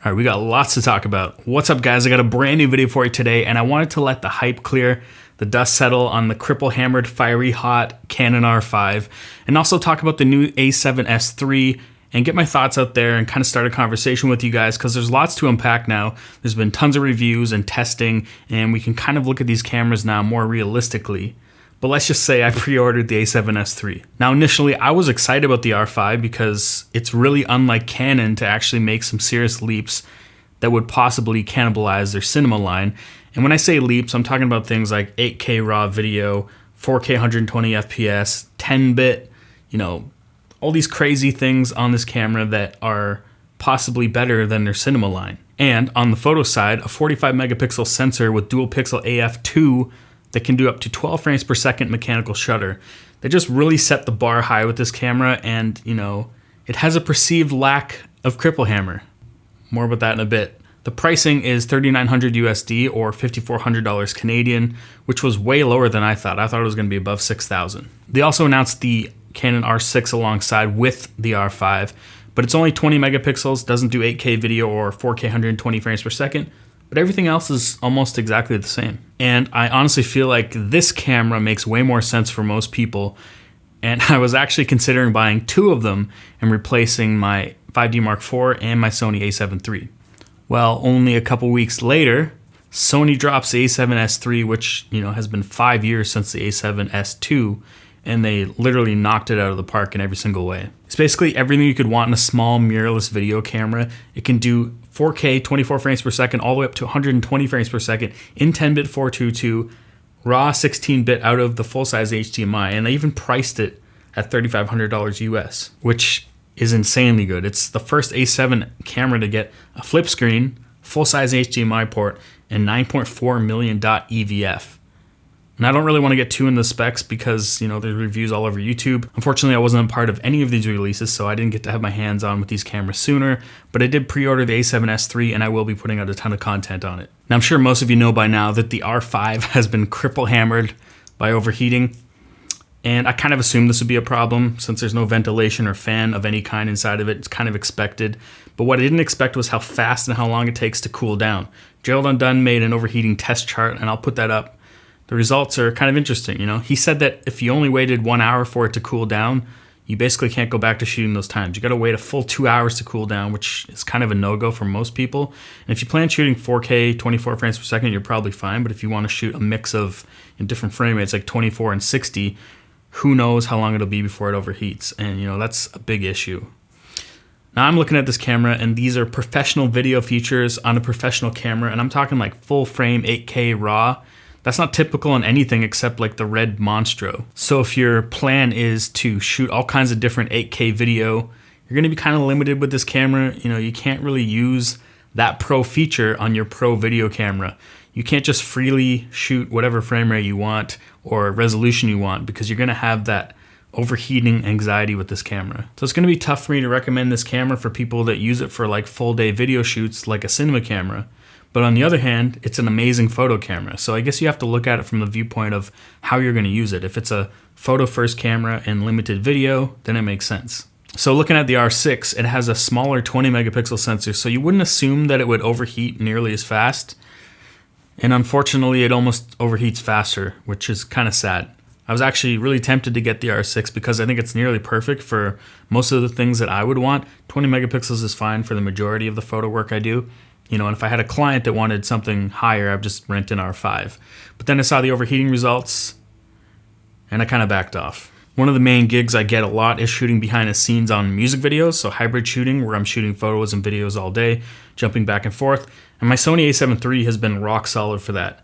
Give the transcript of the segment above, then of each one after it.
All right, we got lots to talk about. What's up, guys? I got a brand new video for you today, and I wanted to let the hype clear, the dust settle on the cripple-hammered, fiery hot Canon R5, and also talk about the new A7S III and get my thoughts out there and kind of start a conversation with you guys, because there's lots to unpack now. There's been tons of reviews and testing, and we can kind of look at these cameras now more realistically. But let's just say I pre-ordered the A7S III. Now, initially, I was excited about the R5 because it's really unlike Canon to actually make some serious leaps that would possibly cannibalize their cinema line. And when I say leaps, I'm talking about things like 8K raw video, 4K 120 FPS, 10-bit, all these crazy things on this camera that are possibly better than their cinema line. And on the photo side, a 45 megapixel sensor with dual pixel AF2 that can do up to 12 frames per second mechanical shutter. They just really set the bar high with this camera, and it has a perceived lack of cripple hammer. More about that in a bit. The pricing is $3,900 USD or $5,400 Canadian, which was way lower than I thought. I thought it was going to be above $6,000. They also announced the Canon R6 alongside with the R5, but it's only 20 megapixels, doesn't do 8K video or 4K 120 frames per second, but everything else is almost exactly the same. And I honestly feel like this camera makes way more sense for most people, and I was actually considering buying two of them and replacing my 5D Mark IV and my Sony A7 III. Well, only a couple weeks later, Sony drops the A7S III, which has been 5 years since the A7S II, and they literally knocked it out of the park in every single way. It's basically everything you could want in a small mirrorless video camera. It can do 4K 24 frames per second all the way up to 120 frames per second in 10-bit 422, raw 16-bit out of the full-size HDMI, and they even priced it at $3,500 US, which is insanely good. It's the first A7 camera to get a flip screen, full-size HDMI port, and 9.4 million .EVF. And I don't really want to get too into the specs because, there's reviews all over YouTube. Unfortunately, I wasn't a part of any of these releases, so I didn't get to have my hands on with these cameras sooner, but I did pre-order the A7S III, and I will be putting out a ton of content on it. Now, I'm sure most of you know by now that the R5 has been cripple hammered by overheating, and I kind of assumed this would be a problem since there's no ventilation or fan of any kind inside of it. It's kind of expected, but what I didn't expect was how fast and how long it takes to cool down. Gerald Undone made an overheating test chart, and I'll put that up. The results are kind of interesting, He said that if you only waited 1 hour for it to cool down, you basically can't go back to shooting those times. You got to wait a full 2 hours to cool down, which is kind of a no-go for most people. And if you plan shooting 4K 24 frames per second, you're probably fine. But if you want to shoot a mix of different frame rates like 24 and 60, who knows how long it'll be before it overheats. And that's a big issue. Now I'm looking at this camera, and these are professional video features on a professional camera, and I'm talking like full frame 8K raw. That's not typical on anything except like the Red Monstro. So if your plan is to shoot all kinds of different 8K video, you're gonna be kind of limited with this camera. You can't really use that pro feature on your pro video camera. You can't just freely shoot whatever frame rate you want or resolution you want, because you're gonna have that overheating anxiety with this camera. So it's gonna be tough for me to recommend this camera for people that use it for like full day video shoots like a cinema camera. But on the other hand, it's an amazing photo camera. So I guess you have to look at it from the viewpoint of how you're gonna use it. If it's a photo first camera and limited video, then it makes sense. So looking at the R6, it has a smaller 20 megapixel sensor, so you wouldn't assume that it would overheat nearly as fast. And unfortunately, it almost overheats faster, which is kind of sad. I was actually really tempted to get the R6 because I think it's nearly perfect for most of the things that I would want. 20 megapixels is fine for the majority of the photo work I do. And if I had a client that wanted something higher, I'd just rent an R5. But then I saw the overheating results, and I kind of backed off. One of the main gigs I get a lot is shooting behind the scenes on music videos, so hybrid shooting, where I'm shooting photos and videos all day, jumping back and forth. And my Sony A7 III has been rock solid for that.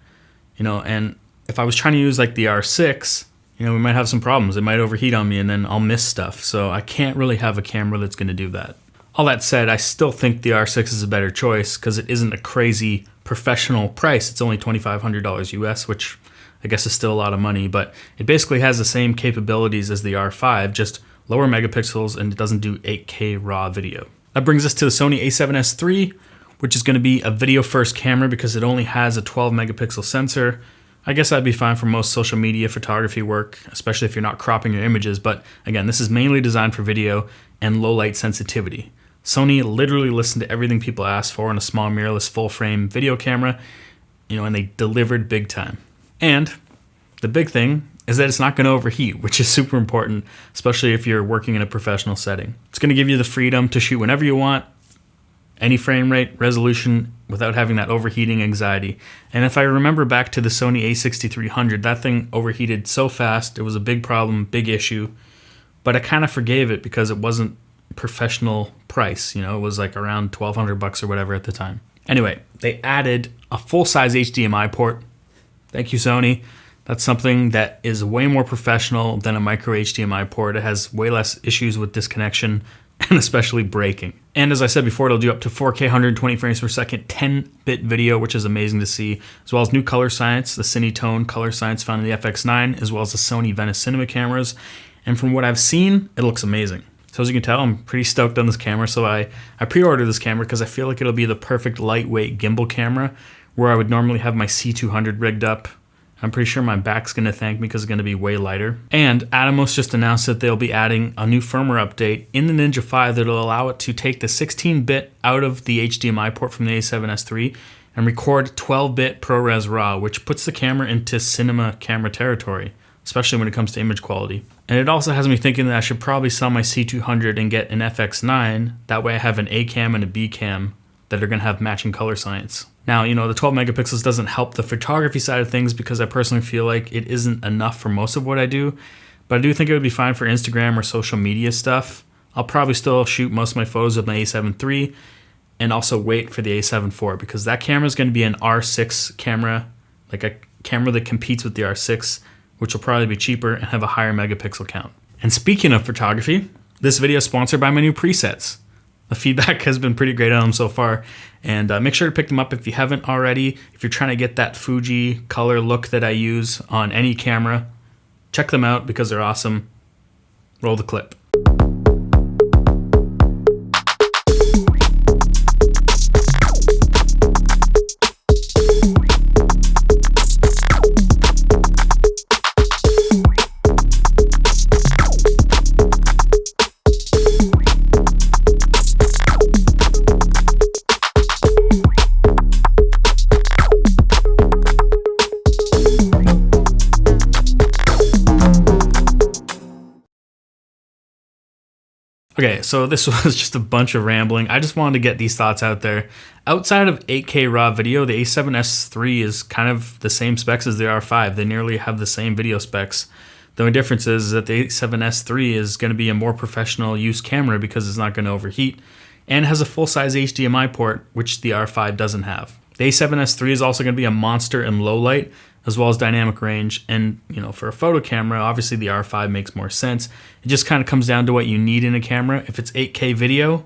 And if I was trying to use like the R6, we might have some problems. It might overheat on me, and then I'll miss stuff. So I can't really have a camera that's going to do that. All that said, I still think the R6 is a better choice because it isn't a crazy professional price. It's only $2,500 US, which I guess is still a lot of money, but it basically has the same capabilities as the R5, just lower megapixels, and it doesn't do 8K raw video. That brings us to the Sony A7S III, which is going to be a video first camera because it only has a 12 megapixel sensor. I guess that'd be fine for most social media photography work, especially if you're not cropping your images, but again, this is mainly designed for video and low light sensitivity. Sony literally listened to everything people asked for in a small mirrorless full frame video camera, and they delivered big time. And the big thing is that it's not going to overheat, which is super important, especially if you're working in a professional setting. It's going to give you the freedom to shoot whenever you want, any frame rate, resolution, without having that overheating anxiety. And if I remember back to the Sony A6300, that thing overheated so fast. It was a big problem, big issue, but I kind of forgave it because it wasn't professional price. It was like around $1,200 or whatever at the time. Anyway, they added a full-size HDMI port. Thank you, Sony. That's something that is way more professional than a micro HDMI port. It has way less issues with disconnection and especially breaking. And as I said before, it'll do up to 4K 120 frames per second, 10-bit video, which is amazing to see, as well as new color science, the Cinetone color science found in the FX9, as well as the Sony Venice Cinema cameras. And from what I've seen, it looks amazing. So as you can tell, I'm pretty stoked on this camera. So I pre-ordered this camera because I feel like it'll be the perfect lightweight gimbal camera where I would normally have my C200 rigged up. I'm pretty sure my back's going to thank me because it's going to be way lighter. And Atomos just announced that they'll be adding a new firmware update in the Ninja 5 that'll allow it to take the 16-bit out of the HDMI port from the A7S III and record 12-bit ProRes RAW, which puts the camera into cinema camera territory, especially when it comes to image quality. And it also has me thinking that I should probably sell my C200 and get an FX9. That way I have an A cam and a B cam that are going to have matching color science. Now, the 12 megapixels doesn't help the photography side of things because I personally feel like it isn't enough for most of what I do, but I do think it would be fine for Instagram or social media stuff. I'll probably still shoot most of my photos with my A7 III and also wait for the A7 IV because that camera is going to be an R6 camera, like a camera that competes with the R6, which will probably be cheaper and have a higher megapixel count. And speaking of photography, this video is sponsored by my new presets. The feedback has been pretty great on them so far, and make sure to pick them up if you haven't already. If you're trying to get that Fuji color look that I use on any camera, check them out because they're awesome. Roll the clip. Okay, so this was just a bunch of rambling. I just wanted to get these thoughts out there. Outside of 8K raw video, the A7S III is kind of the same specs as the R5. They nearly have the same video specs. The only difference is that the A7S III is going to be a more professional use camera because it's not going to overheat and has a full-size HDMI port, which the R5 doesn't have. The A7S III is also going to be a monster in low light, as well as dynamic range. And, for a photo camera, obviously the R5 makes more sense. It just kind of comes down to what you need in a camera. If it's 8K video,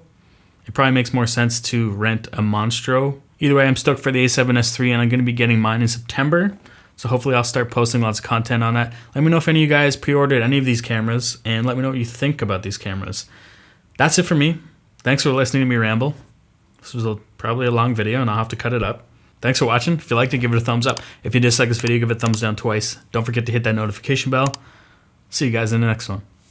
it probably makes more sense to rent a Monstro. Either way, I'm stoked for the A7S III, and I'm going to be getting mine in September. So hopefully I'll start posting lots of content on that. Let me know if any of you guys pre-ordered any of these cameras, and let me know what you think about these cameras. That's it for me. Thanks for listening to me ramble. This was probably a long video, and I'll have to cut it up. Thanks for watching. If you liked it, give it a thumbs up. If you dislike this video, give it a thumbs down twice. Don't forget to hit that notification bell. See you guys in the next one.